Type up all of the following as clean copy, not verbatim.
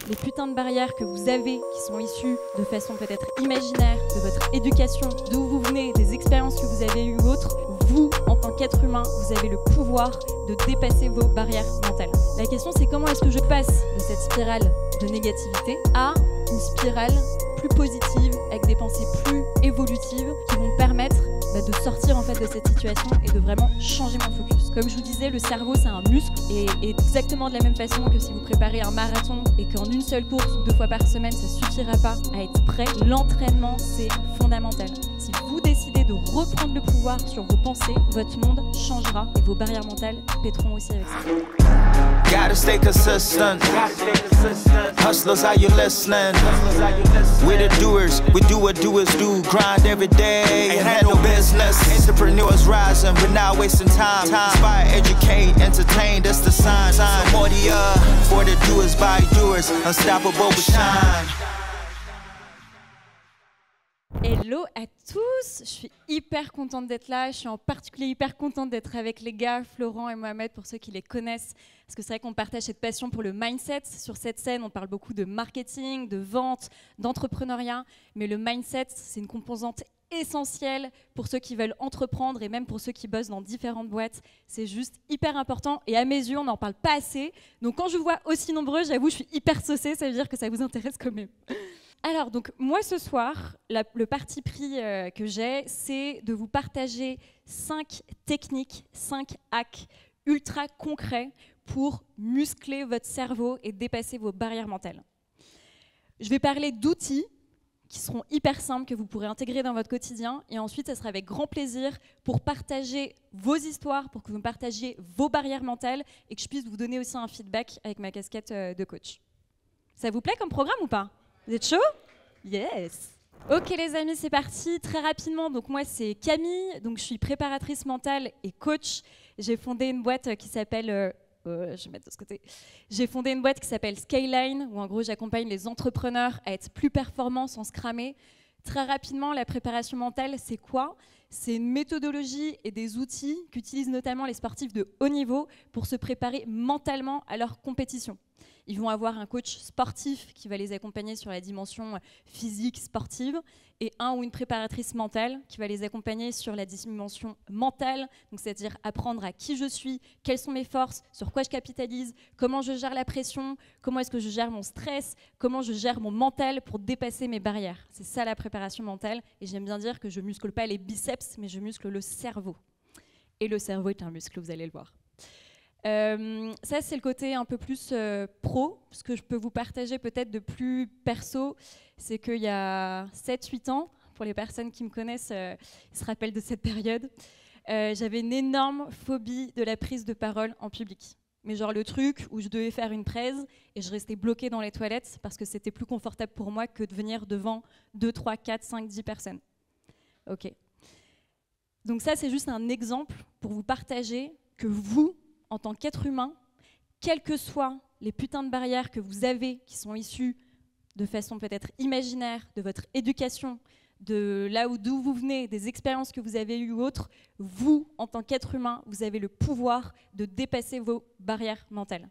les putains de barrières que vous avez, qui sont issues de façon peut-être imaginaire, de votre éducation, d'où vous venez, des expériences que vous avez eues ou autres, vous, en tant qu'être humain, vous avez le pouvoir de dépasser vos barrières mentales. La question, c'est comment est-ce que je passe de cette spirale de négativité à une spirale plus positive, avec des pensées plus évolutives, qui vont me permettre de sortir en fait de cette situation et de vraiment changer mon focus. Comme je vous disais, le cerveau c'est un muscle et exactement de la même façon que si vous préparez un marathon et qu'en une seule course ou 2 fois par semaine ça suffira pas à être prêt, l'entraînement c'est fondamental. Si vous décidez de reprendre le pouvoir sur vos pensées, votre monde changera et vos barrières mentales péteront aussi avec ça. Gotta stay consistent. Hustlers, are you listening? We're the doers, we do what doers do. Grind every day and handle business. Entrepreneurs rising, we're not wasting time. Inspire, educate, entertain, that's the sign. More the for the doers by doers. Unstoppable with shine. Hello à tous, je suis hyper contente d'être là, je suis en particulier hyper contente d'être avec les gars, Florent et Mohamed, pour ceux qui les connaissent, parce que c'est vrai qu'on partage cette passion pour le mindset. Sur cette scène, on parle beaucoup de marketing, de vente, d'entrepreneuriat, mais le mindset, c'est une composante essentielle pour ceux qui veulent entreprendre et même pour ceux qui bossent dans différentes boîtes. C'est juste hyper important et à mes yeux, on n'en parle pas assez. Donc quand je vous vois aussi nombreux, j'avoue, je suis hyper saucée, ça veut dire que ça vous intéresse quand même. Alors, donc, moi, ce soir, le parti pris que j'ai, c'est de vous partager 5 techniques, 5 hacks ultra concrets pour muscler votre cerveau et dépasser vos barrières mentales. Je vais parler d'outils qui seront hyper simples, que vous pourrez intégrer dans votre quotidien. Et ensuite, ça sera avec grand plaisir pour partager vos histoires, pour que vous me partagiez vos barrières mentales et que je puisse vous donner aussi un feedback avec ma casquette de coach. Ça vous plaît comme programme ou pas ? Vous êtes chaud ? Yes. Ok les amis, c'est parti. Très rapidement, donc moi c'est Camille, donc je suis préparatrice mentale et coach. J'ai fondé une boîte qui s'appelle, je vais mettre de ce côté. J'ai fondé une boîte qui s'appelle Skyline, où en gros j'accompagne les entrepreneurs à être plus performants sans se cramer. Très rapidement, la préparation mentale, c'est quoi ? C'est une méthodologie et des outils qu'utilisent notamment les sportifs de haut niveau pour se préparer mentalement à leur compétition. Ils vont avoir un coach sportif qui va les accompagner sur la dimension physique sportive et un ou une préparatrice mentale qui va les accompagner sur la dimension mentale, donc c'est-à-dire apprendre à qui je suis, quelles sont mes forces, sur quoi je capitalise, comment je gère la pression, comment est-ce que je gère mon stress, comment je gère mon mental pour dépasser mes barrières. C'est ça la préparation mentale et j'aime bien dire que je muscle pas les biceps mais je muscle le cerveau. Et le cerveau est un muscle, vous allez le voir. Ça, c'est le côté un peu plus pro. Ce que je peux vous partager peut-être de plus perso, c'est qu'il y a 7-8 ans, pour les personnes qui me connaissent, ils se rappellent de cette période, j'avais une énorme phobie de la prise de parole en public. Mais genre le truc où je devais faire une presse et je restais bloquée dans les toilettes parce que c'était plus confortable pour moi que de venir devant 2, 3, 4, 5, 10 personnes. Ok. Donc ça, c'est juste un exemple pour vous partager que vous, en tant qu'être humain, quelles que soient les putains de barrières que vous avez, qui sont issues de façon peut-être imaginaire, de votre éducation, de là d'où vous venez, des expériences que vous avez eues ou autres, vous, en tant qu'être humain, vous avez le pouvoir de dépasser vos barrières mentales.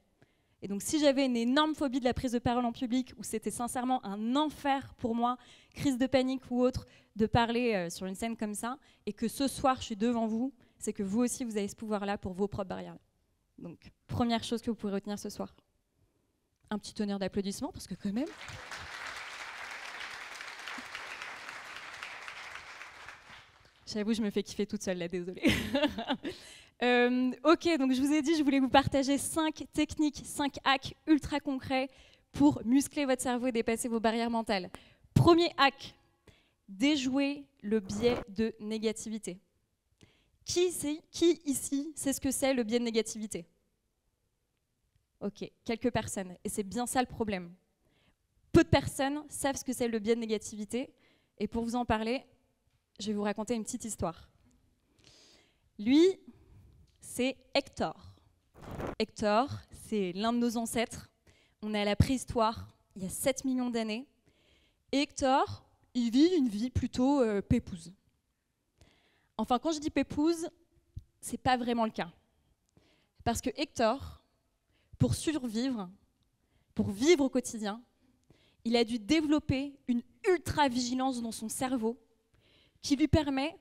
Et donc si j'avais une énorme phobie de la prise de parole en public, où c'était sincèrement un enfer pour moi, crise de panique ou autre, de parler sur une scène comme ça, et que ce soir je suis devant vous, c'est que vous aussi vous avez ce pouvoir-là pour vos propres barrières. Donc, première chose que vous pourrez retenir ce soir. Un petit tonnerre d'applaudissements, parce que quand même... J'avoue, je me fais kiffer toute seule, là, désolée. Ok, donc je vous ai dit, je voulais vous partager 5 techniques, 5 hacks ultra concrets pour muscler votre cerveau et dépasser vos barrières mentales. Premier hack, déjouer le biais de négativité. Qui ici sait ce que c'est le biais de négativité? Ok, quelques personnes. Et c'est bien ça le problème. Peu de personnes savent ce que c'est le biais de négativité. Et pour vous en parler, je vais vous raconter une petite histoire. Lui, c'est Hector. Hector, c'est l'un de nos ancêtres. On est à la préhistoire, il y a 7 millions d'années. Et Hector, il vit une vie plutôt pépouse. Enfin, quand je dis pépouse, c'est pas vraiment le cas. Parce que Hector, pour survivre, pour vivre au quotidien, il a dû développer une ultra-vigilance dans son cerveau qui lui permet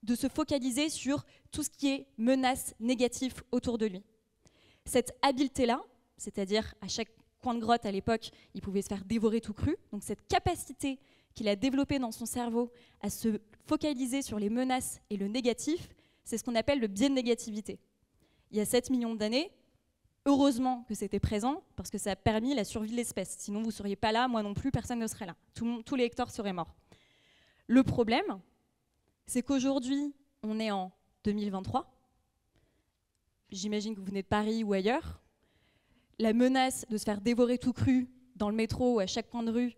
de se focaliser sur tout ce qui est menaces négatives autour de lui. Cette habileté-là, c'est-à-dire à chaque coin de grotte à l'époque, il pouvait se faire dévorer tout cru, donc cette capacité qu'il a développée dans son cerveau à se focaliser sur les menaces et le négatif, c'est ce qu'on appelle le biais de négativité. Il y a 7 millions d'années, heureusement que c'était présent, parce que ça a permis la survie de l'espèce. Sinon, vous ne seriez pas là, moi non plus, personne ne serait là. Tous les Hector seraient morts. Le problème, c'est qu'aujourd'hui, on est en 2023. J'imagine que vous venez de Paris ou ailleurs. La menace de se faire dévorer tout cru dans le métro ou à chaque coin de rue,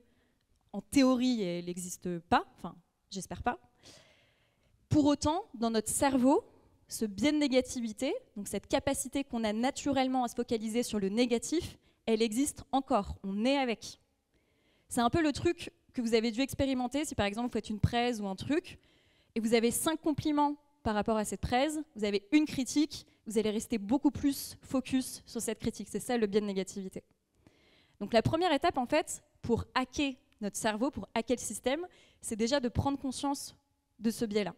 en théorie, elle n'existe pas. Enfin, j'espère pas. Pour autant, dans notre cerveau, ce biais de négativité, donc cette capacité qu'on a naturellement à se focaliser sur le négatif, elle existe encore, on est avec. C'est un peu le truc que vous avez dû expérimenter si par exemple vous faites une presse ou un truc, et vous avez 5 compliments par rapport à cette presse, vous avez une critique, vous allez rester beaucoup plus focus sur cette critique. C'est ça le biais de négativité. Donc la première étape en fait, pour hacker notre cerveau, pour hacker le système, c'est déjà de prendre conscience de ce biais-là.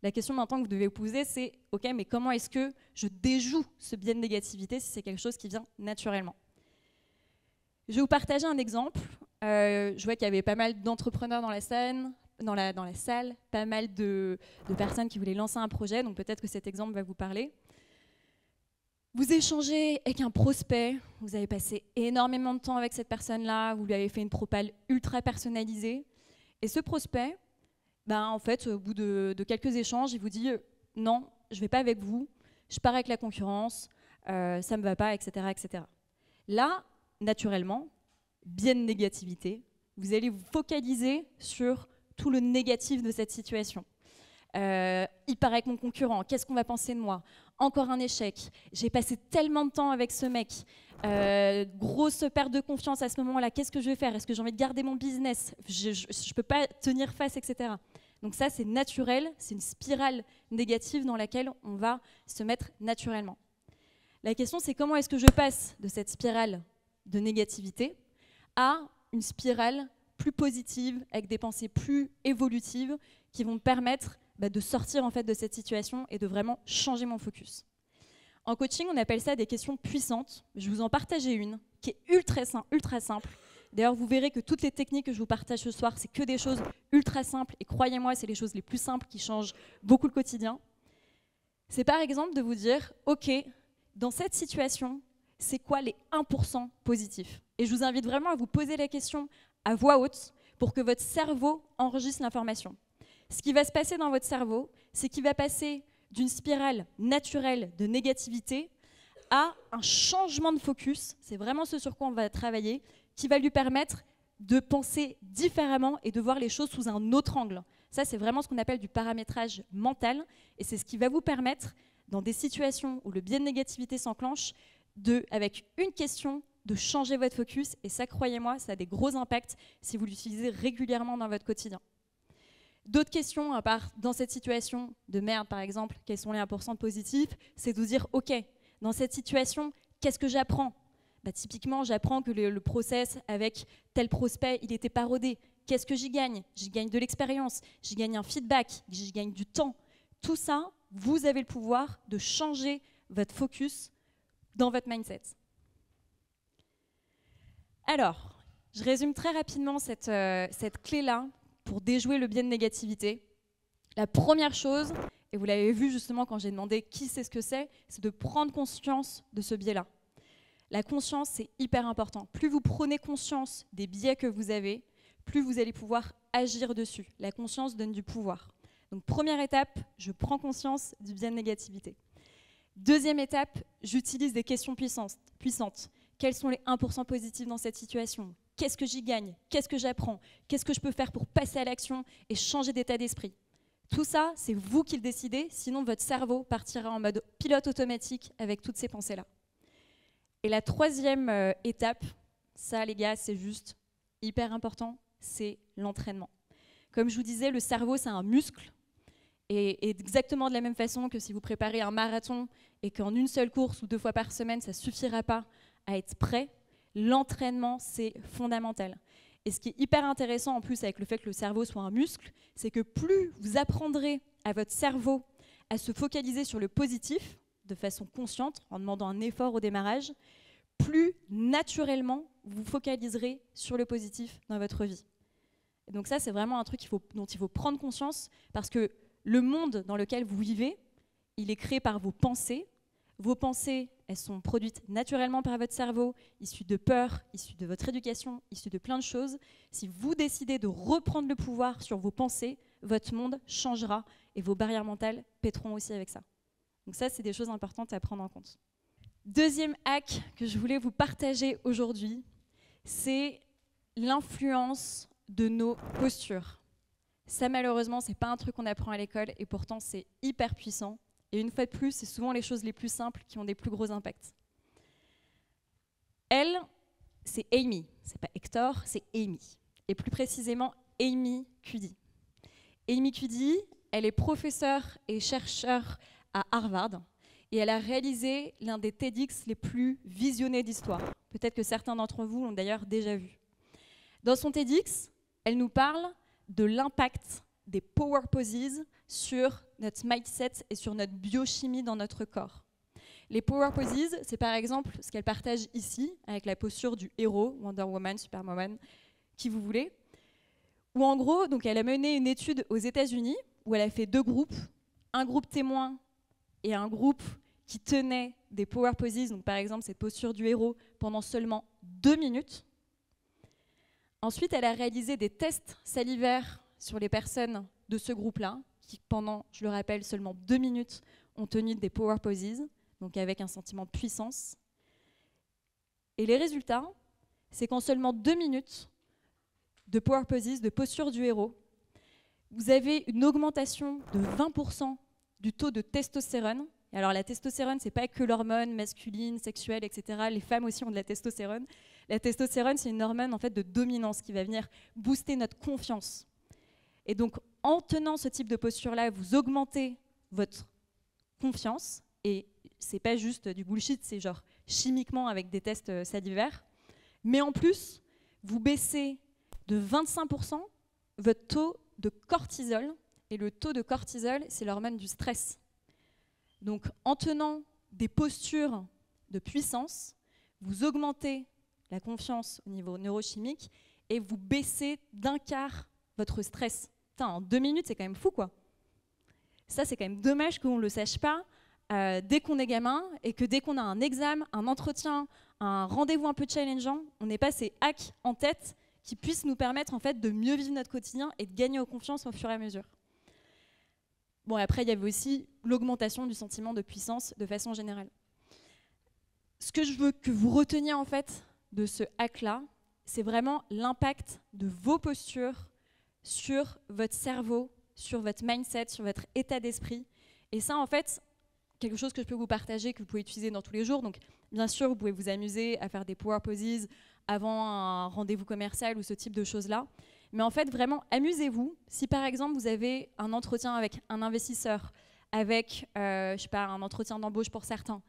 La question maintenant que vous devez vous poser, c'est « Ok, mais comment est-ce que je déjoue ce biais de négativité si c'est quelque chose qui vient naturellement ?» Je vais vous partager un exemple. Je vois qu'il y avait pas mal d'entrepreneurs dans la salle, pas mal de personnes qui voulaient lancer un projet, donc peut-être que cet exemple va vous parler. Vous échangez avec un prospect, vous avez passé énormément de temps avec cette personne-là, vous lui avez fait une propale ultra personnalisée, et ce prospect, en fait, au bout de quelques échanges, il vous dit « Non, je ne vais pas avec vous, je pars avec la concurrence, ça ne me va pas, etc., etc. » Là, naturellement, biais de négativité, vous allez vous focaliser sur tout le négatif de cette situation. Il part avec mon concurrent, qu'est-ce qu'on va penser de moi? Encore un échec, j'ai passé tellement de temps avec ce mec, grosse perte de confiance à ce moment-là, qu'est-ce que je vais faire? Est-ce que j'ai envie de garder mon business? Je ne peux pas tenir face, etc. Donc ça, c'est naturel, c'est une spirale négative dans laquelle on va se mettre naturellement. La question, c'est comment est-ce que je passe de cette spirale de négativité à une spirale plus positive, avec des pensées plus évolutives qui vont me permettre de sortir en fait de cette situation et de vraiment changer mon focus. En coaching, on appelle ça des questions puissantes. Je vais vous en partager une qui est ultra simple. D'ailleurs, vous verrez que toutes les techniques que je vous partage ce soir, c'est que des choses ultra simples. Et croyez-moi, c'est les choses les plus simples qui changent beaucoup le quotidien. C'est par exemple de vous dire, OK, dans cette situation, c'est quoi les 1% positifs? Et je vous invite vraiment à vous poser la question à voix haute pour que votre cerveau enregistre l'information. Ce qui va se passer dans votre cerveau, c'est qu'il va passer d'une spirale naturelle de négativité à un changement de focus, c'est vraiment ce sur quoi on va travailler, qui va lui permettre de penser différemment et de voir les choses sous un autre angle. Ça, c'est vraiment ce qu'on appelle du paramétrage mental, et c'est ce qui va vous permettre, dans des situations où le biais de négativité s'enclenche, avec une question, de changer votre focus, et ça, croyez-moi, ça a des gros impacts si vous l'utilisez régulièrement dans votre quotidien. D'autres questions, à part dans cette situation de merde, par exemple, quels sont les 1% positifs, c'est de vous dire, OK, dans cette situation, qu'est-ce que j'apprends? Typiquement, j'apprends que le process avec tel prospect, il était pas rodé. Qu'est-ce que j'y gagne? J'y gagne de l'expérience, j'y gagne un feedback, j'y gagne du temps. Tout ça, vous avez le pouvoir de changer votre focus dans votre mindset. Alors, je résume très rapidement cette clé-là pour déjouer le biais de négativité. La première chose, et vous l'avez vu justement quand j'ai demandé qui sait ce que c'est de prendre conscience de ce biais-là. La conscience, c'est hyper important. Plus vous prenez conscience des biais que vous avez, plus vous allez pouvoir agir dessus. La conscience donne du pouvoir. Donc première étape, je prends conscience du biais de négativité. Deuxième étape, j'utilise des questions puissantes. Quels sont les 1% positifs dans cette situation? Qu'est-ce que j'y gagne? Qu'est-ce que j'apprends? Qu'est-ce que je peux faire pour passer à l'action et changer d'état d'esprit? Tout ça, c'est vous qui le décidez, sinon votre cerveau partira en mode pilote automatique avec toutes ces pensées-là. Et la troisième étape, ça les gars, c'est juste hyper important, c'est l'entraînement. Comme je vous disais, le cerveau, c'est un muscle. Et exactement de la même façon que si vous préparez un marathon et qu'en une seule course ou 2 fois par semaine, ça ne suffira pas à être prêt, L'entraînement, c'est fondamental. Et ce qui est hyper intéressant en plus avec le fait que le cerveau soit un muscle, c'est que plus vous apprendrez à votre cerveau à se focaliser sur le positif de façon consciente, en demandant un effort au démarrage, plus naturellement vous focaliserez sur le positif dans votre vie. Et donc ça, c'est vraiment un truc dont il faut prendre conscience, parce que le monde dans lequel vous vivez, il est créé par vos pensées. Vos pensées, elles sont produites naturellement par votre cerveau, issues de peur, issues de votre éducation, issues de plein de choses. Si vous décidez de reprendre le pouvoir sur vos pensées, votre monde changera et vos barrières mentales péteront aussi avec ça. Donc ça, c'est des choses importantes à prendre en compte. Deuxième hack que je voulais vous partager aujourd'hui, c'est l'influence de nos postures. Ça, malheureusement, c'est pas un truc qu'on apprend à l'école et pourtant, c'est hyper puissant. Et une fois de plus, c'est souvent les choses les plus simples qui ont des plus gros impacts. Elle, c'est Amy. C'est pas Hector, c'est Amy. Et plus précisément, Amy Cuddy. Amy Cuddy, elle est professeure et chercheure à Harvard. Et elle a réalisé l'un des TEDx les plus visionnés d'histoire. Peut-être que certains d'entre vous l'ont d'ailleurs déjà vu. Dans son TEDx, elle nous parle de l'impact des power poses sur notre mindset et sur notre biochimie dans notre corps. Les power poses, c'est par exemple ce qu'elle partage ici, avec la posture du héros, Wonder Woman, Superwoman, qui vous voulez. Où en gros, donc elle a mené une étude aux États-Unis où elle a fait 2 groupes, un groupe témoin et un groupe qui tenait des power poses, donc par exemple cette posture du héros, pendant seulement 2 minutes. Ensuite, elle a réalisé des tests salivaires sur les personnes de ce groupe-là, qui pendant, je le rappelle, seulement 2 minutes ont tenu des power poses, donc avec un sentiment de puissance. Et les résultats, c'est qu'en seulement 2 minutes de power poses, de posture du héros, vous avez une augmentation de 20% du taux de testostérone. Et alors la testostérone, c'est pas que l'hormone masculine, sexuelle, etc. Les femmes aussi ont de la testostérone. La testostérone, c'est une hormone en fait de dominance qui va venir booster notre confiance. Et donc, en tenant ce type de posture-là, vous augmentez votre confiance. Et c'est pas juste du bullshit, c'est genre chimiquement avec des tests salivaires. Mais en plus, vous baissez de 25% votre taux de cortisol. Et le taux de cortisol, c'est l'hormone du stress. Donc, en tenant des postures de puissance, vous augmentez la confiance au niveau neurochimique et vous baissez d'1/4 votre stress. Putain, en 2 minutes, c'est quand même fou, quoi. Ça, c'est quand même dommage qu'on ne le sache pas dès qu'on est gamin et que dès qu'on a un examen, un entretien, un rendez-vous un peu challengeant, on n'ait pas ces hacks en tête qui puissent nous permettre en fait, de mieux vivre notre quotidien et de gagner en confiance au fur et à mesure. Bon, après, il y avait aussi l'augmentation du sentiment de puissance de façon générale. Ce que je veux que vous reteniez en fait de ce hack-là, c'est vraiment l'impact de vos postures sur votre cerveau, sur votre mindset, sur votre état d'esprit. Et ça, en fait, quelque chose que je peux vous partager, que vous pouvez utiliser dans tous les jours. Donc, bien sûr, vous pouvez vous amuser à faire des power poses avant un rendez-vous commercial ou ce type de choses-là. Mais en fait, vraiment, amusez-vous. Si par exemple, vous avez un entretien avec un investisseur, avec, je sais pas, un entretien d'embauche pour certains,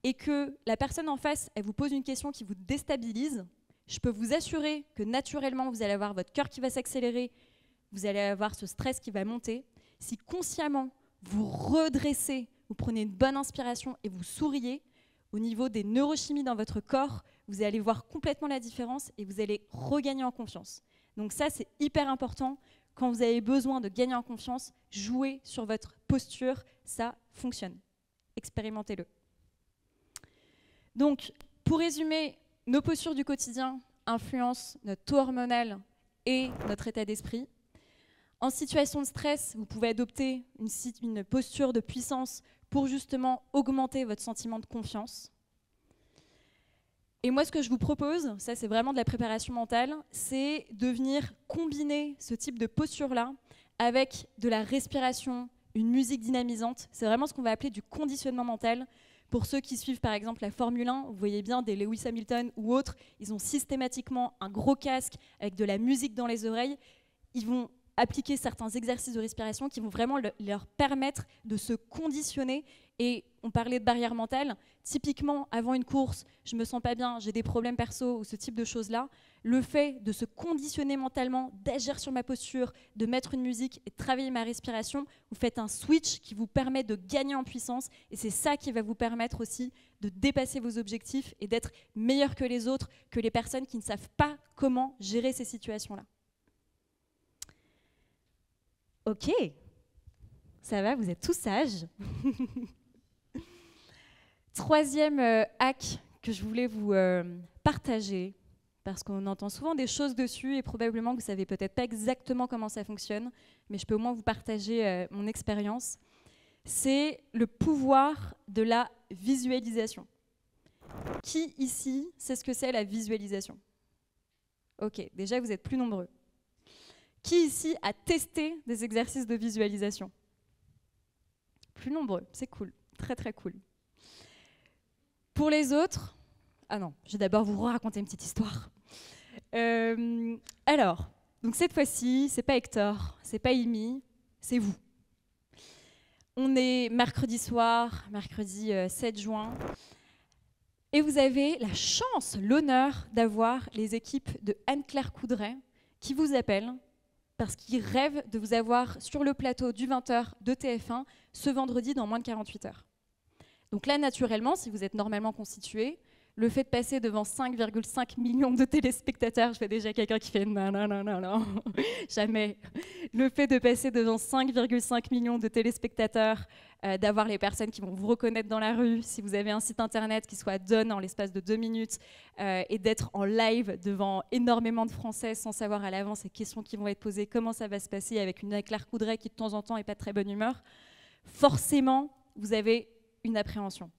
et que la personne en face, elle vous pose une question qui vous déstabilise, je peux vous assurer que naturellement, vous allez avoir votre cœur qui va s'accélérer, vous allez avoir ce stress qui va monter. Si consciemment, vous redressez, vous prenez une bonne inspiration et vous souriez, au niveau des neurochimies dans votre corps, vous allez voir complètement la différence et vous allez regagner en confiance. Donc ça, c'est hyper important. Quand vous avez besoin de gagner en confiance, jouez sur votre posture, ça fonctionne. Expérimentez-le. Donc, pour résumer, nos postures du quotidien influencent notre taux hormonal et notre état d'esprit. En situation de stress, vous pouvez adopter une posture de puissance pour justement augmenter votre sentiment de confiance. Et moi, ce que je vous propose, ça c'est vraiment de la préparation mentale, c'est de venir combiner ce type de posture-là avec de la respiration, une musique dynamisante. C'est vraiment ce qu'on va appeler du conditionnement mental. Pour ceux qui suivent par exemple la Formule 1, vous voyez bien des Lewis Hamilton ou autres, ils ont systématiquement un gros casque avec de la musique dans les oreilles. Ils vont appliquer certains exercices de respiration qui vont vraiment leur permettre de se conditionner. Et on parlait de barrière mentale. Typiquement, avant une course, je me sens pas bien, j'ai des problèmes perso ou ce type de choses-là. Le fait de se conditionner mentalement, d'agir sur ma posture, de mettre une musique et de travailler ma respiration, vous faites un switch qui vous permet de gagner en puissance. Et c'est ça qui va vous permettre aussi de dépasser vos objectifs et d'être meilleur que les autres, que les personnes qui ne savent pas comment gérer ces situations-là. Ok, ça va, vous êtes tous sages. Troisième hack que je voulais vous partager, parce qu'on entend souvent des choses dessus et probablement que vous ne savez peut-être pas exactement comment ça fonctionne, mais je peux au moins vous partager mon expérience, c'est le pouvoir de la visualisation. Qui ici sait ce que c'est la visualisation? Ok, déjà vous êtes plus nombreux. Qui ici a testé des exercices de visualisation? Plus nombreux, c'est cool, très très cool. Pour les autres, ah non, je vais d'abord vous raconter une petite histoire. Alors, donc cette fois-ci, c'est pas Hector, c'est pas Amy, c'est vous. On est mercredi soir, mercredi 7 juin, et vous avez la chance, l'honneur d'avoir les équipes de Anne-Claire Coudray qui vous appellent parce qu'ils rêvent de vous avoir sur le plateau du 20h de TF1 ce vendredi dans moins de 48 heures. Donc là, naturellement, si vous êtes normalement constitué, le fait de passer devant 5,5 millions de téléspectateurs, je fais déjà quelqu'un qui fait non, non, non, non, non, jamais. Le fait de passer devant 5,5 millions de téléspectateurs, d'avoir les personnes qui vont vous reconnaître dans la rue, si vous avez un site internet qui soit done en l'espace de 2 minutes, et d'être en live devant énormément de Français sans savoir à l'avance les questions qui vont être posées, comment ça va se passer avec une Anne-Claire Coudray qui de temps en temps n'est pas de très bonne humeur, forcément, vous avez une appréhension.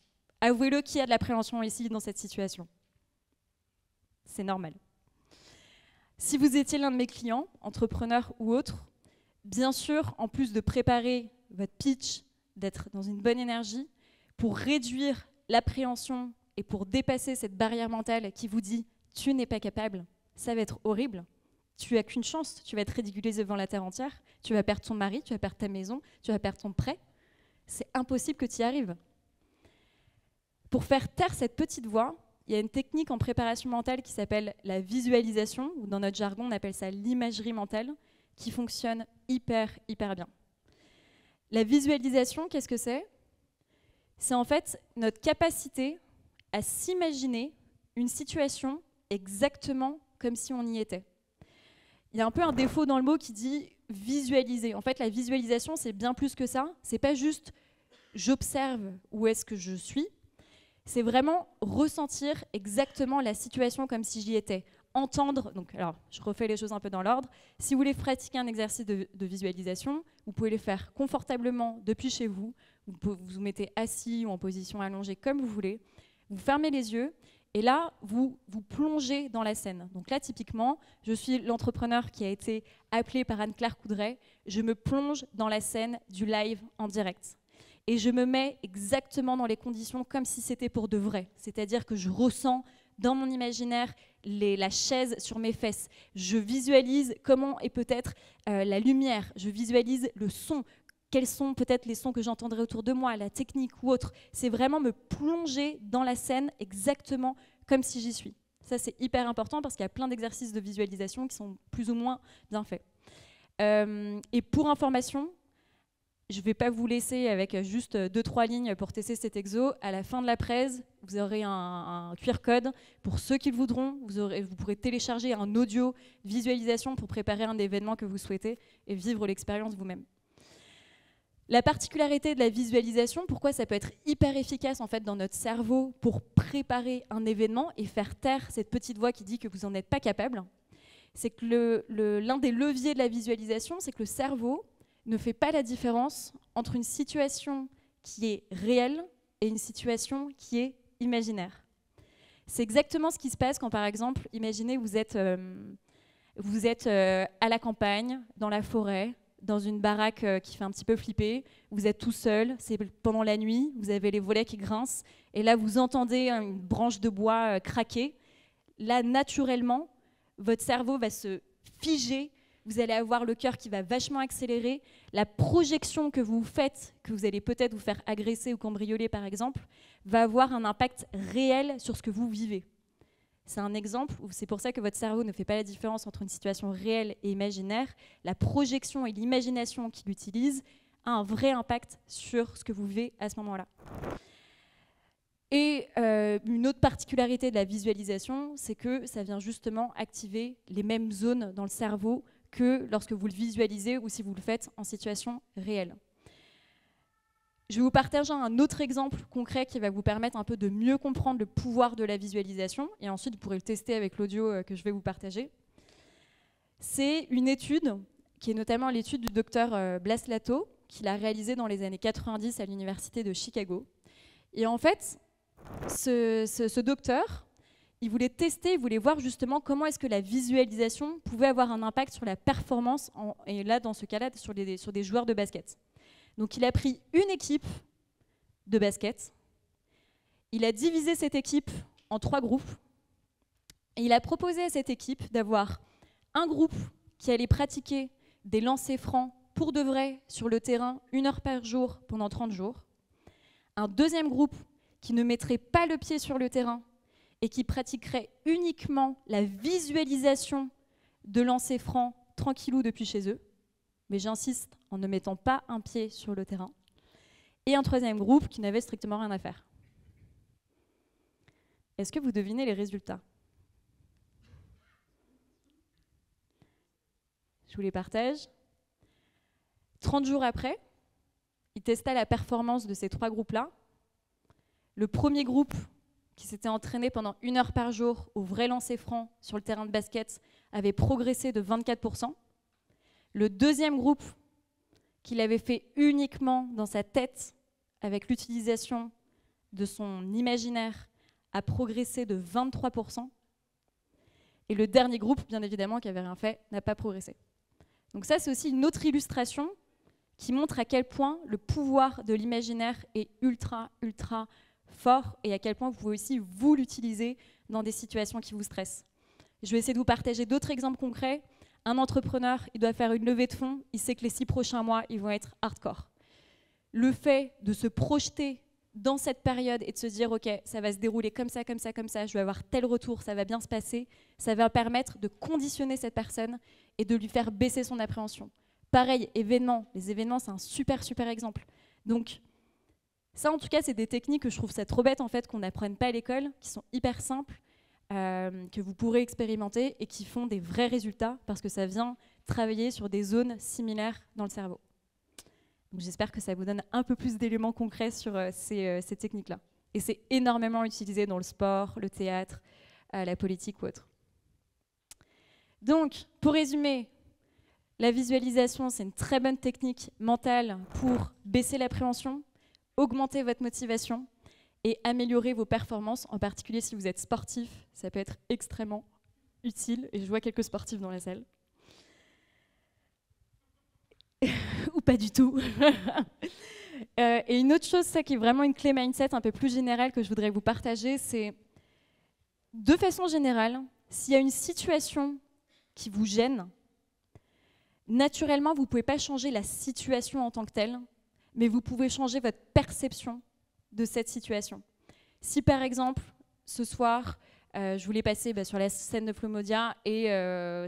Avouez-le, qui a de l'appréhension ici dans cette situation? C'est normal. Si vous étiez l'un de mes clients, entrepreneurs ou autres, bien sûr, en plus de préparer votre pitch, d'être dans une bonne énergie, pour réduire l'appréhension et pour dépasser cette barrière mentale qui vous dit « tu n'es pas capable », ça va être horrible. Tu n'as qu'une chance, tu vas être ridiculisé devant la terre entière, tu vas perdre ton mari, tu vas perdre ta maison, tu vas perdre ton prêt. C'est impossible que tu y arrives. Pour faire taire cette petite voix, il y a une technique en préparation mentale qui s'appelle la visualisation, ou dans notre jargon, on appelle ça l'imagerie mentale, qui fonctionne hyper bien. La visualisation, qu'est-ce que c'est? C'est en fait notre capacité à s'imaginer une situation exactement comme si on y était. Il y a un peu un défaut dans le mot qui dit visualiser. En fait, la visualisation, c'est bien plus que ça. C'est pas juste j'observe où est-ce que je suis. C'est vraiment ressentir exactement la situation comme si j'y étais. Entendre, donc alors je refais les choses un peu dans l'ordre. Si vous voulez pratiquer un exercice de visualisation, vous pouvez le faire confortablement depuis chez vous. Vous vous mettez assis ou en position allongée comme vous voulez. Vous fermez les yeux et là, vous plongez dans la scène. Donc là, typiquement, je suis l'entrepreneur qui a été appelé par Anne-Claire Coudray. Je me plonge dans la scène du live en direct. Et je me mets exactement dans les conditions comme si c'était pour de vrai. C'est-à-dire que je ressens dans mon imaginaire la chaise sur mes fesses. Je visualise comment est peut-être la lumière. Je visualise le son. Quels sont peut-être les sons que j'entendrai autour de moi, la technique ou autre. C'est vraiment me plonger dans la scène exactement comme si j'y suis. Ça, c'est hyper important parce qu'il y a plein d'exercices de visualisation qui sont plus ou moins bien faits. Et pour information, je ne vais pas vous laisser avec juste 2-3 lignes pour tester cet exo. À la fin de la presse, vous aurez un QR code. Pour ceux qui le voudront, vous pourrez télécharger un audio visualisation pour préparer un événement que vous souhaitez et vivre l'expérience vous-même. La particularité de la visualisation, pourquoi ça peut être hyper efficace en fait, dans notre cerveau pour préparer un événement et faire taire cette petite voix qui dit que vous n'en êtes pas capable, c'est que l'un des leviers de la visualisation, c'est que le cerveau ne fait pas la différence entre une situation qui est réelle et une situation qui est imaginaire. C'est exactement ce qui se passe quand, par exemple, imaginez vous êtes à la campagne, dans la forêt, dans une baraque qui fait un petit peu flipper, vous êtes tout seul, c'est pendant la nuit, vous avez les volets qui grincent, et là vous entendez une branche de bois craquer. Là, naturellement, votre cerveau va se figer vous allez avoir le cœur qui va vachement accélérer. La projection que vous faites, que vous allez peut-être vous faire agresser ou cambrioler par exemple, va avoir un impact réel sur ce que vous vivez. C'est un exemple où c'est pour ça que votre cerveau ne fait pas la différence entre une situation réelle et imaginaire. La projection et l'imagination qu'il utilise a un vrai impact sur ce que vous vivez à ce moment-là. Et une autre particularité de la visualisation, c'est que ça vient justement activer les mêmes zones dans le cerveau que lorsque vous le visualisez ou si vous le faites en situation réelle. Je vais vous partager un autre exemple concret qui va vous permettre un peu de mieux comprendre le pouvoir de la visualisation, et ensuite vous pourrez le tester avec l'audio que je vais vous partager. C'est une étude, qui est notamment l'étude du docteur Blaslato, qu'il a réalisée dans les années 90 à l'université de Chicago. Et en fait, ce docteur, il voulait tester, il voulait voir justement comment est-ce que la visualisation pouvait avoir un impact sur la performance, et là, dans ce cas-là, sur des joueurs de basket. Donc il a pris une équipe de basket, il a divisé cette équipe en 3 groupes, et il a proposé à cette équipe d'avoir un groupe qui allait pratiquer des lancers francs pour de vrai sur le terrain 1 heure par jour pendant 30 jours, un deuxième groupe qui ne mettrait pas le pied sur le terrain et qui pratiquerait uniquement la visualisation de lancers francs tranquillou depuis chez eux, mais j'insiste, en ne mettant pas un pied sur le terrain, et un troisième groupe qui n'avait strictement rien à faire. Est-ce que vous devinez les résultats? Je vous les partage. 30 jours après, il testa la performance de ces 3 groupes-là. Le premier groupe, qui s'était entraîné pendant 1 heure par jour au vrai lancer franc sur le terrain de basket, avait progressé de 24%. Le deuxième groupe, qu'il avait fait uniquement dans sa tête, avec l'utilisation de son imaginaire, a progressé de 23%. Et le dernier groupe, bien évidemment, qui n'avait rien fait, n'a pas progressé. Donc ça, c'est aussi une autre illustration qui montre à quel point le pouvoir de l'imaginaire est ultra, ultra fort et à quel point vous pouvez aussi vous l'utiliser dans des situations qui vous stressent. Je vais essayer de vous partager d'autres exemples concrets. Un entrepreneur, il doit faire une levée de fonds, il sait que les 6 prochains mois, ils vont être hardcore. Le fait de se projeter dans cette période et de se dire « Ok, ça va se dérouler comme ça, comme ça, comme ça, je vais avoir tel retour, ça va bien se passer », ça va permettre de conditionner cette personne et de lui faire baisser son appréhension. Pareil, événements. Les événements, c'est un super, super exemple. Donc, ça, en tout cas, c'est des techniques que je trouve ça trop bête, en fait, qu'on n'apprenne pas à l'école, qui sont hyper simples, que vous pourrez expérimenter et qui font des vrais résultats parce que ça vient travailler sur des zones similaires dans le cerveau. J'espère que ça vous donne un peu plus d'éléments concrets sur ces techniques-là. Et c'est énormément utilisé dans le sport, le théâtre, la politique ou autre. Donc, pour résumer, la visualisation, c'est une très bonne technique mentale pour baisser l'appréhension, augmenter votre motivation et améliorer vos performances, en particulier si vous êtes sportif, ça peut être extrêmement utile, et je vois quelques sportifs dans la salle. Ou pas du tout. Et une autre chose, ça qui est vraiment une clé mindset un peu plus générale que je voudrais vous partager, c'est de façon générale, s'il y a une situation qui vous gêne, naturellement, vous ne pouvez pas changer la situation en tant que telle, mais vous pouvez changer votre perception de cette situation. Si par exemple, ce soir, je voulais passer sur la scène de Flomodia et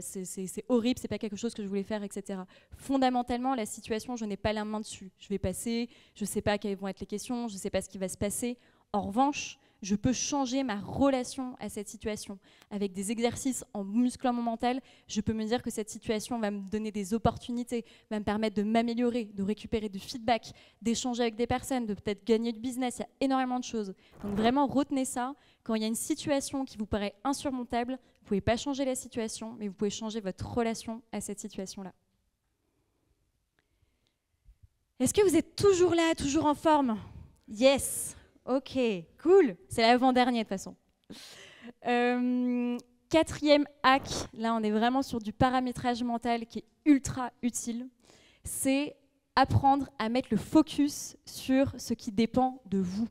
c'est horrible, c'est pas quelque chose que je voulais faire, etc. Fondamentalement, la situation, je n'ai pas la main dessus. Je vais passer, je ne sais pas quelles vont être les questions, je ne sais pas ce qui va se passer. En revanche, je peux changer ma relation à cette situation. Avec des exercices en musclant mon mental, je peux me dire que cette situation va me donner des opportunités, va me permettre de m'améliorer, de récupérer du feedback, d'échanger avec des personnes, de peut-être gagner du business. Il y a énormément de choses. Donc vraiment, retenez ça. Quand il y a une situation qui vous paraît insurmontable, vous ne pouvez pas changer la situation, mais vous pouvez changer votre relation à cette situation-là. Est-ce que vous êtes toujours là, toujours en forme? Yes! Ok, cool. C'est l'avant-dernier de toute façon. 4e hack, là on est vraiment sur du paramétrage mental qui est ultra utile, c'est apprendre à mettre le focus sur ce qui dépend de vous.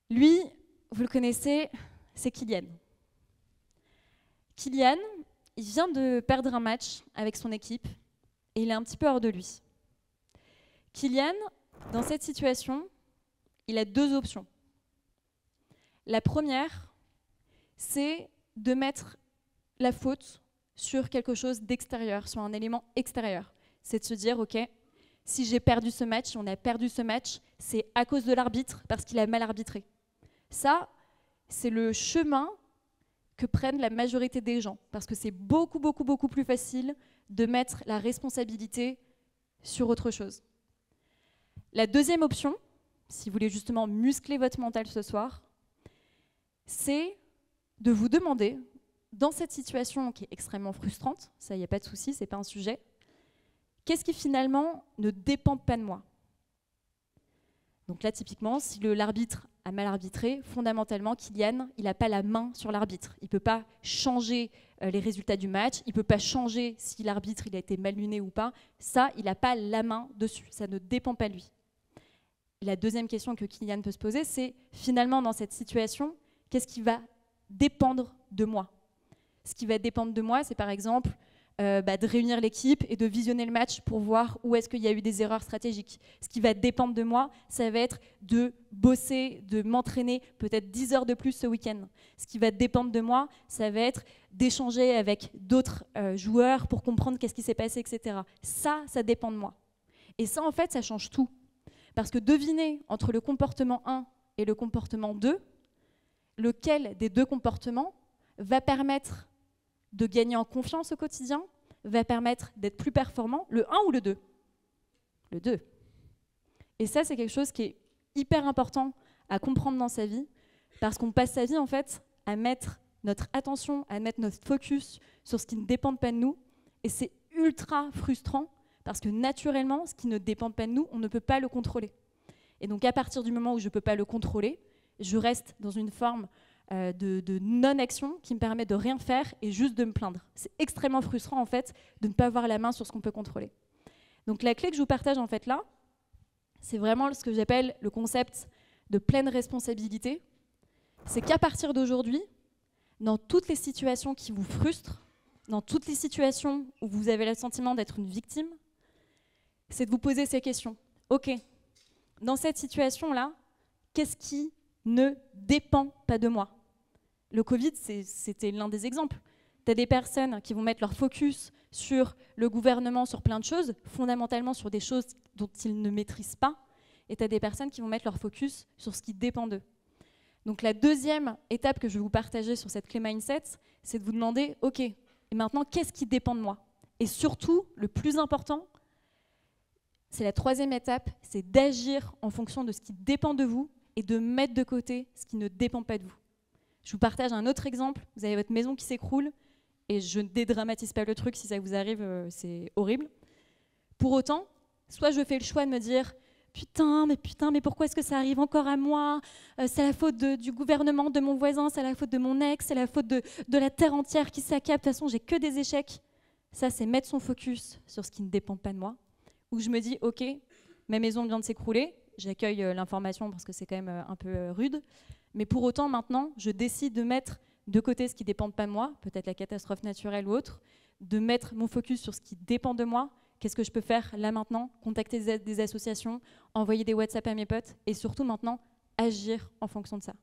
Lui, vous le connaissez, c'est Kylian. Kylian, il vient de perdre un match avec son équipe et il est un petit peu hors de lui. Kylian, dans cette situation, il a deux options. La première, c'est de mettre la faute sur quelque chose d'extérieur, sur un élément extérieur. C'est de se dire, ok, si j'ai perdu ce match, si on a perdu ce match, c'est à cause de l'arbitre, parce qu'il a mal arbitré. Ça, c'est le chemin que prennent la majorité des gens, parce que c'est beaucoup plus facile de mettre la responsabilité sur autre chose. La deuxième option, si vous voulez justement muscler votre mental ce soir, c'est de vous demander, dans cette situation qui est extrêmement frustrante, ça, il n'y a pas de souci, ce n'est pas un sujet, qu'est-ce qui finalement ne dépend pas de moi? Donc là, typiquement, si l'arbitre a mal arbitré, fondamentalement, Kylian, il n'a pas la main sur l'arbitre. Il ne peut pas changer les résultats du match, il ne peut pas changer si l'arbitre il a été mal luné ou pas. Ça, il n'a pas la main dessus, ça ne dépend pas de lui. La deuxième question que Kylian peut se poser, c'est finalement, dans cette situation, qu'est-ce qui va dépendre de moi? Ce qui va dépendre de moi, c'est par exemple de réunir l'équipe et de visionner le match pour voir où est-ce qu'il y a eu des erreurs stratégiques. Ce qui va dépendre de moi, ça va être de bosser, de m'entraîner peut-être 10 heures de plus ce week-end. Ce qui va dépendre de moi, ça va être d'échanger avec d'autres joueurs pour comprendre qu'est-ce qui s'est passé, etc. Ça dépend de moi. Et ça, en fait, ça change tout. Parce que deviner entre le comportement 1 et le comportement 2, lequel des deux comportements va permettre de gagner en confiance au quotidien, va permettre d'être plus performant, le 1 ou le 2? Le 2. Et ça, c'est quelque chose qui est hyper important à comprendre dans sa vie, parce qu'on passe sa vie, en fait, à mettre notre attention, à mettre notre focus sur ce qui ne dépend pas de nous, et c'est ultra frustrant, parce que naturellement, ce qui ne dépend pas de nous, on ne peut pas le contrôler. Et donc, à partir du moment où je ne peux pas le contrôler, je reste dans une forme de non-action qui me permet de rien faire et juste de me plaindre. C'est extrêmement frustrant en fait de ne pas avoir la main sur ce qu'on peut contrôler. Donc la clé que je vous partage en fait là, c'est vraiment ce que j'appelle le concept de pleine responsabilité. C'est qu'à partir d'aujourd'hui, dans toutes les situations qui vous frustrent, dans toutes les situations où vous avez le sentiment d'être une victime, c'est de vous poser ces questions. Ok, dans cette situation-là, qu'est-ce qui ne dépend pas de moi? Le Covid, c'était l'un des exemples. Tu as des personnes qui vont mettre leur focus sur le gouvernement, sur plein de choses, fondamentalement sur des choses dont ils ne maîtrisent pas, et tu as des personnes qui vont mettre leur focus sur ce qui dépend d'eux. Donc la deuxième étape que je vais vous partager sur cette clé mindset, c'est de vous demander, ok, et maintenant, qu'est-ce qui dépend de moi? Et surtout, le plus important, c'est la troisième étape, c'est d'agir en fonction de ce qui dépend de vous et de mettre de côté ce qui ne dépend pas de vous. Je vous partage un autre exemple. Vous avez votre maison qui s'écroule, et je ne dédramatise pas le truc, si ça vous arrive, c'est horrible. Pour autant, soit je fais le choix de me dire « Putain, mais pourquoi est-ce que ça arrive encore à moi? C'est la faute du gouvernement, de mon voisin, c'est la faute de mon ex, c'est la faute de la terre entière qui s'accable, de toute façon, j'ai que des échecs. » Ça, c'est mettre son focus sur ce qui ne dépend pas de moi. Ou je me dis « Ok, ma maison vient de s'écrouler. » J'accueille l'information parce que c'est quand même un peu rude. Mais pour autant, maintenant, je décide de mettre de côté ce qui ne dépend pas de moi, peut-être la catastrophe naturelle ou autre, de mettre mon focus sur ce qui dépend de moi. Qu'est-ce que je peux faire là maintenant? Contacter des associations, envoyer des WhatsApp à mes potes et surtout maintenant, agir en fonction de ça.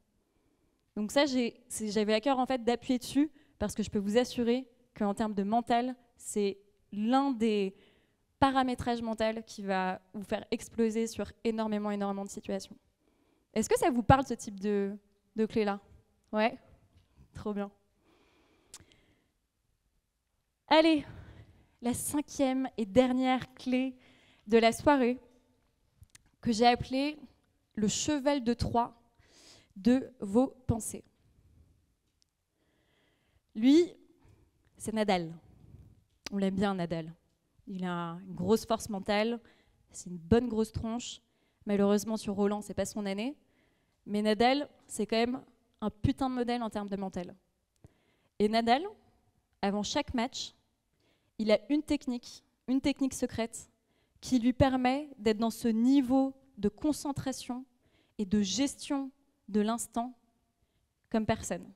Donc ça, j'avais à cœur en fait d'appuyer dessus parce que je peux vous assurer qu'en termes de mental, c'est l'un des paramétrage mental qui va vous faire exploser sur énormément de situations. Est-ce que ça vous parle, ce type de clé-là? Ouais? Trop bien. Allez, la cinquième et dernière clé de la soirée, que j'ai appelée le cheval de Troie de vos pensées. Lui, c'est Nadal. On l'aime bien, Nadal. Il a une grosse force mentale, c'est une bonne grosse tronche. Malheureusement, sur Roland, c'est pas son année. Mais Nadal, c'est quand même un putain de modèle en termes de mental. Et Nadal, avant chaque match, il a une technique secrète qui lui permet d'être dans ce niveau de concentration et de gestion de l'instant comme personne.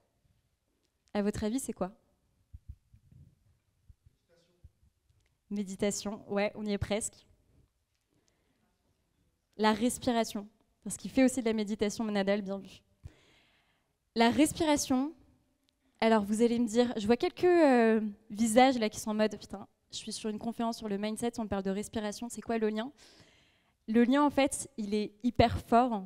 À votre avis, c'est quoi? Méditation, ouais, on y est presque. La respiration, parce qu'il fait aussi de la méditation, Nadal, bien vu. La respiration, alors vous allez me dire, je vois quelques visages là qui sont en mode, putain, je suis sur une conférence sur le mindset, on parle de respiration, c'est quoi le lien? Le lien, en fait, il est hyper fort.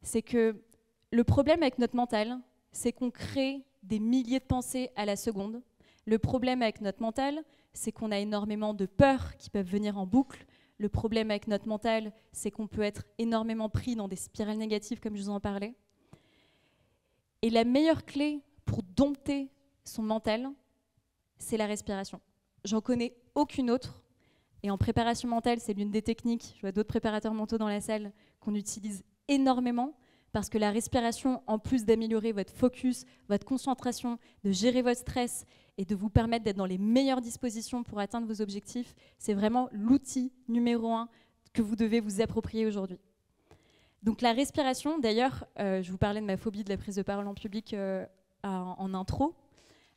C'est que le problème avec notre mental, c'est qu'on crée des milliers de pensées à la seconde. Le problème avec notre mental, c'est qu'on a énormément de peurs qui peuvent venir en boucle. Le problème avec notre mental, c'est qu'on peut être énormément pris dans des spirales négatives, comme je vous en parlais. Et la meilleure clé pour dompter son mental, c'est la respiration. J'en connais aucune autre. Et en préparation mentale, c'est l'une des techniques, je vois d'autres préparateurs mentaux dans la salle, qu'on utilise énormément, parce que la respiration, en plus d'améliorer votre focus, votre concentration, de gérer votre stress et de vous permettre d'être dans les meilleures dispositions pour atteindre vos objectifs, c'est vraiment l'outil numéro 1 que vous devez vous approprier aujourd'hui. Donc la respiration, d'ailleurs, je vous parlais de ma phobie de la prise de parole en public en intro,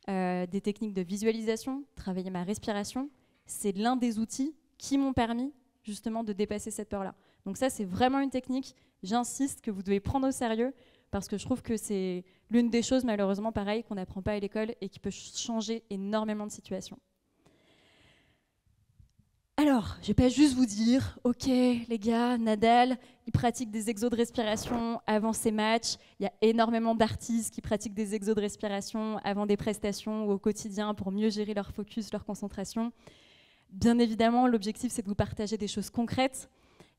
des techniques de visualisation, travailler ma respiration, c'est l'un des outils qui m'ont permis justement de dépasser cette peur-là. Donc ça, c'est vraiment une technique, j'insiste, que vous devez prendre au sérieux, parce que je trouve que c'est l'une des choses, malheureusement, pareil, qu'on n'apprend pas à l'école et qui peut changer énormément de situations. Alors, je ne vais pas juste vous dire, ok, les gars, Nadal, il pratique des exos de respiration avant ses matchs. Il y a énormément d'artistes qui pratiquent des exos de respiration avant des prestations ou au quotidien pour mieux gérer leur focus, leur concentration. Bien évidemment, l'objectif, c'est de vous partager des choses concrètes.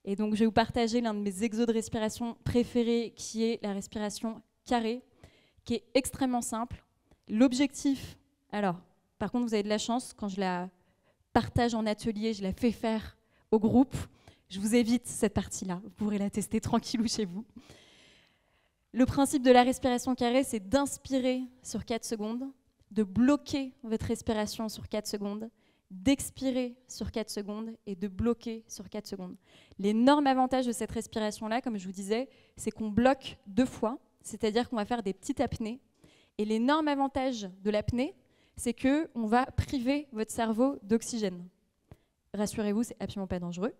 Et donc, je vais vous partager l'un de mes exos de respiration préférés, qui est la respiration carrée, qui est extrêmement simple. L'objectif, alors, par contre, vous avez de la chance, quand je la partage en atelier, je la fais faire au groupe. Je vous évite cette partie-là, vous pourrez la tester tranquillou chez vous. Le principe de la respiration carrée, c'est d'inspirer sur 4 secondes, de bloquer votre respiration sur 4 secondes, d'expirer sur 4 secondes et de bloquer sur 4 secondes. L'énorme avantage de cette respiration-là, comme je vous disais, c'est qu'on bloque 2 fois, c'est-à-dire qu'on va faire des petites apnées. Et l'énorme avantage de l'apnée, c'est qu'on va priver votre cerveau d'oxygène. Rassurez-vous, c'est absolument pas dangereux.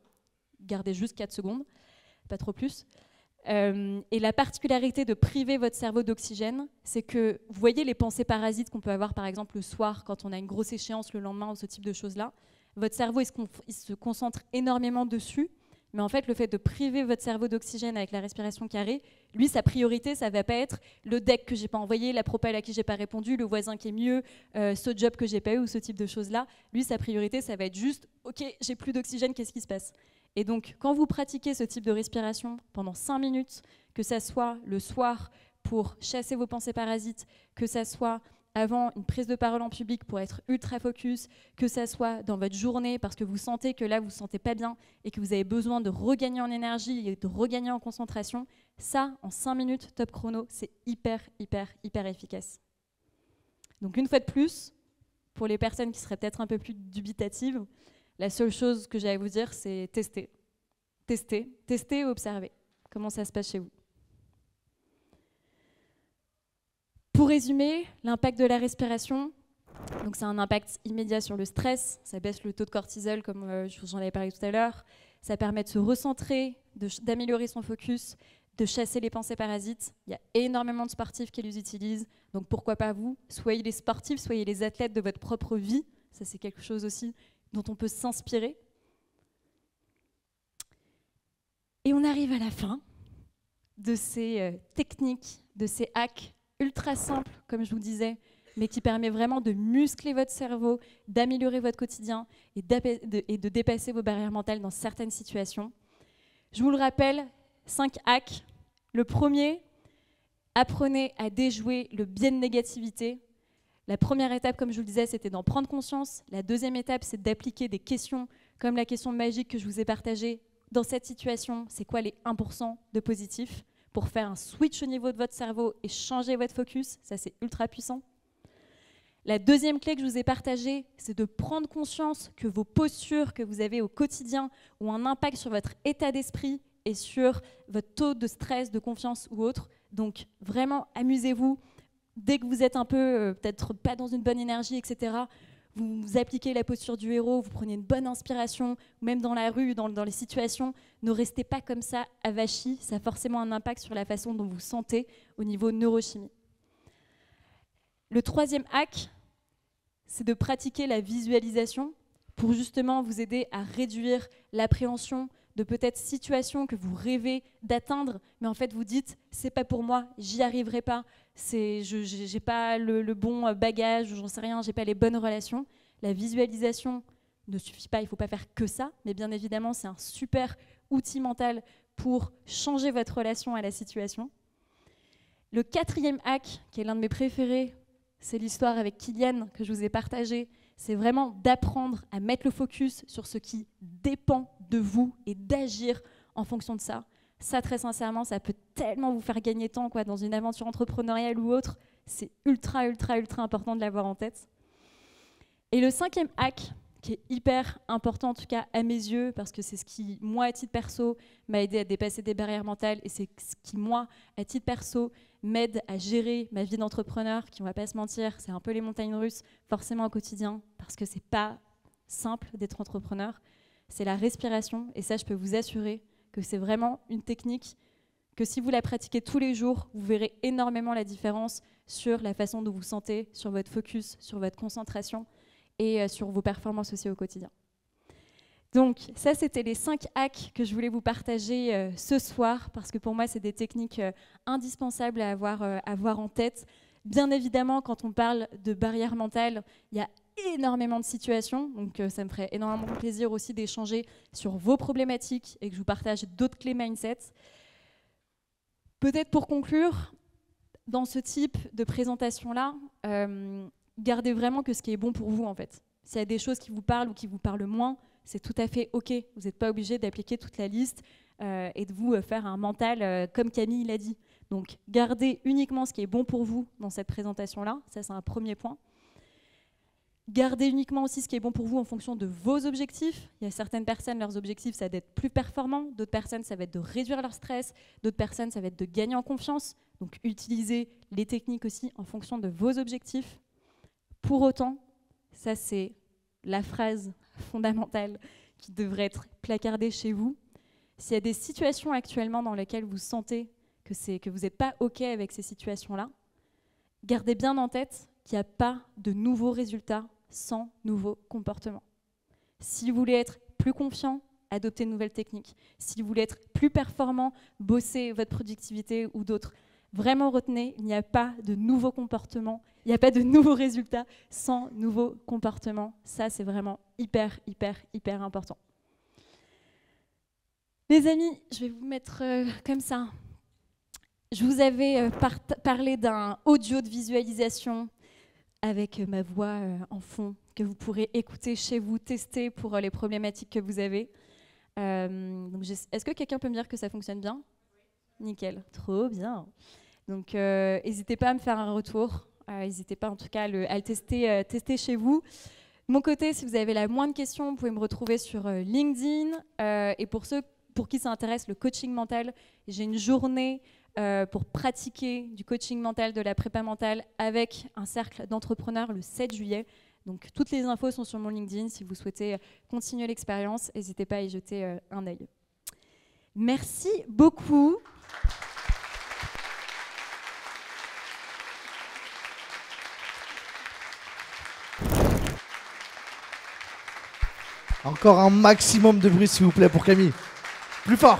Gardez juste 4 secondes, pas trop plus. Et la particularité de priver votre cerveau d'oxygène, c'est que vous voyez les pensées parasites qu'on peut avoir par exemple le soir quand on a une grosse échéance le lendemain ou ce type de choses-là. Votre cerveau il se concentre énormément dessus, mais en fait le fait de priver votre cerveau d'oxygène avec la respiration carrée, lui sa priorité ça va pas être le deck que j'ai pas envoyé, la propale à qui j'ai pas répondu, le voisin qui est mieux, ce job que j'ai pas eu ou ce type de choses-là. Lui sa priorité ça va être juste ok j'ai plus d'oxygène, qu'est-ce qui se passe? Et donc, quand vous pratiquez ce type de respiration pendant 5 minutes, que ça soit le soir pour chasser vos pensées parasites, que ça soit avant une prise de parole en public pour être ultra focus, que ça soit dans votre journée parce que vous sentez que là, vous ne vous sentez pas bien et que vous avez besoin de regagner en énergie et de regagner en concentration, ça, en 5 minutes, top chrono, c'est hyper, hyper, hyper efficace. Donc, une fois de plus, pour les personnes qui seraient peut-être un peu plus dubitatives, la seule chose que j'ai à vous dire, c'est tester. Tester, tester et observer comment ça se passe chez vous. Pour résumer, l'impact de la respiration, donc c'est un impact immédiat sur le stress, ça baisse le taux de cortisol comme j'en avais parlé tout à l'heure, ça permet de se recentrer, d'améliorer son focus, de chasser les pensées parasites. Il y a énormément de sportifs qui les utilisent, donc pourquoi pas vous? Soyez les sportifs, soyez les athlètes de votre propre vie, ça c'est quelque chose aussi dont on peut s'inspirer. Et on arrive à la fin de ces techniques, de ces hacks ultra simples, comme je vous disais, mais qui permet vraiment de muscler votre cerveau, d'améliorer votre quotidien et de dépasser vos barrières mentales dans certaines situations. Je vous le rappelle, 5 hacks. Le premier, apprenez à déjouer le biais de négativité. La première étape, comme je vous le disais, c'était d'en prendre conscience. La deuxième étape, c'est d'appliquer des questions comme la question magique que je vous ai partagée. Dans cette situation, c'est quoi les 1% de positif pour faire un switch au niveau de votre cerveau et changer votre focus? Ça, c'est ultra puissant. La deuxième clé que je vous ai partagée, c'est de prendre conscience que vos postures que vous avez au quotidien ont un impact sur votre état d'esprit et sur votre taux de stress, de confiance ou autre. Donc, vraiment, amusez-vous. Dès que vous êtes un peu, peut-être pas dans une bonne énergie, etc., vous appliquez la posture du héros, vous prenez une bonne inspiration, même dans la rue, dans les situations, ne restez pas comme ça avachis, ça a forcément un impact sur la façon dont vous sentez au niveau neurochimie. Le troisième hack, c'est de pratiquer la visualisation pour justement vous aider à réduire l'appréhension de peut-être situations que vous rêvez d'atteindre, mais en fait vous dites c'est pas pour moi, j'y arriverai pas, j'ai pas le bon bagage, j'en sais rien, j'ai pas les bonnes relations. La visualisation ne suffit pas, il faut pas faire que ça, mais bien évidemment c'est un super outil mental pour changer votre relation à la situation. Le quatrième hack, qui est l'un de mes préférés, c'est l'histoire avec Kylian que je vous ai partagée. C'est vraiment d'apprendre à mettre le focus sur ce qui dépend de vous et d'agir en fonction de ça. Ça, très sincèrement, ça peut tellement vous faire gagner temps dans une aventure entrepreneuriale ou autre. C'est ultra, ultra, ultra important de l'avoir en tête. Et le cinquième hack, qui est hyper important, en tout cas à mes yeux, parce que c'est ce qui, moi, à titre perso, m'a aidé à dépasser des barrières mentales, et c'est ce qui, moi, à titre perso, m'aide à gérer ma vie d'entrepreneur, qui, on ne va pas se mentir, c'est un peu les montagnes russes, forcément au quotidien, parce que c'est pas simple d'être entrepreneur. C'est la respiration, et ça, je peux vous assurer que c'est vraiment une technique que si vous la pratiquez tous les jours, vous verrez énormément la différence sur la façon dont vous sentez, sur votre focus, sur votre concentration, et sur vos performances aussi au quotidien. Donc ça, c'était les 5 hacks que je voulais vous partager ce soir, parce que pour moi, c'est des techniques indispensables à avoir en tête. Bien évidemment, quand on parle de barrières mentales, il y a énormément de situations, donc ça me ferait énormément plaisir aussi d'échanger sur vos problématiques et que je vous partage d'autres clés mindset. Peut-être pour conclure, dans ce type de présentation-là, gardez vraiment que ce qui est bon pour vous, en fait. S'il y a des choses qui vous parlent ou qui vous parlent moins, c'est tout à fait OK. Vous n'êtes pas obligé d'appliquer toute la liste et de vous faire un mental comme Camille l'a dit. Donc, gardez uniquement ce qui est bon pour vous dans cette présentation-là. Ça, c'est un premier point. Gardez uniquement aussi ce qui est bon pour vous en fonction de vos objectifs. Il y a certaines personnes, leurs objectifs, ça va être plus performant. D'autres personnes, ça va être de réduire leur stress. D'autres personnes, ça va être de gagner en confiance. Donc, utilisez les techniques aussi en fonction de vos objectifs. Pour autant, ça c'est la phrase fondamentale qui devrait être placardée chez vous. S'il y a des situations actuellement dans lesquelles vous sentez que vous n'êtes pas OK avec ces situations-là, gardez bien en tête qu'il n'y a pas de nouveaux résultats sans nouveaux comportements. Si vous voulez être plus confiant, adoptez de nouvelles techniques. Si vous voulez être plus performant, bossez votre productivité ou d'autres. Vraiment retenez, il n'y a pas de nouveaux comportements, il n'y a pas de nouveaux résultats sans nouveaux comportements. Ça, c'est vraiment hyper, hyper, hyper important. Les amis, je vais vous mettre comme ça. Je vous avais parlé d'un audio de visualisation avec ma voix en fond que vous pourrez écouter chez vous, tester pour les problématiques que vous avez. Est-ce que quelqu'un peut me dire que ça fonctionne bien ? Nickel, trop bien. Donc, n'hésitez pas à me faire un retour. N'hésitez pas en tout cas à le tester chez vous. De mon côté, si vous avez la moindre question, vous pouvez me retrouver sur LinkedIn. Et pour ceux pour qui ça intéresse le coaching mental, j'ai une journée pour pratiquer du coaching mental, de la prépa mentale avec un cercle d'entrepreneurs le 7 juillet. Donc, toutes les infos sont sur mon LinkedIn. Si vous souhaitez continuer l'expérience, n'hésitez pas à y jeter un œil. Merci beaucoup. Encore un maximum de bruit, s'il vous plaît, pour Camille. Plus fort.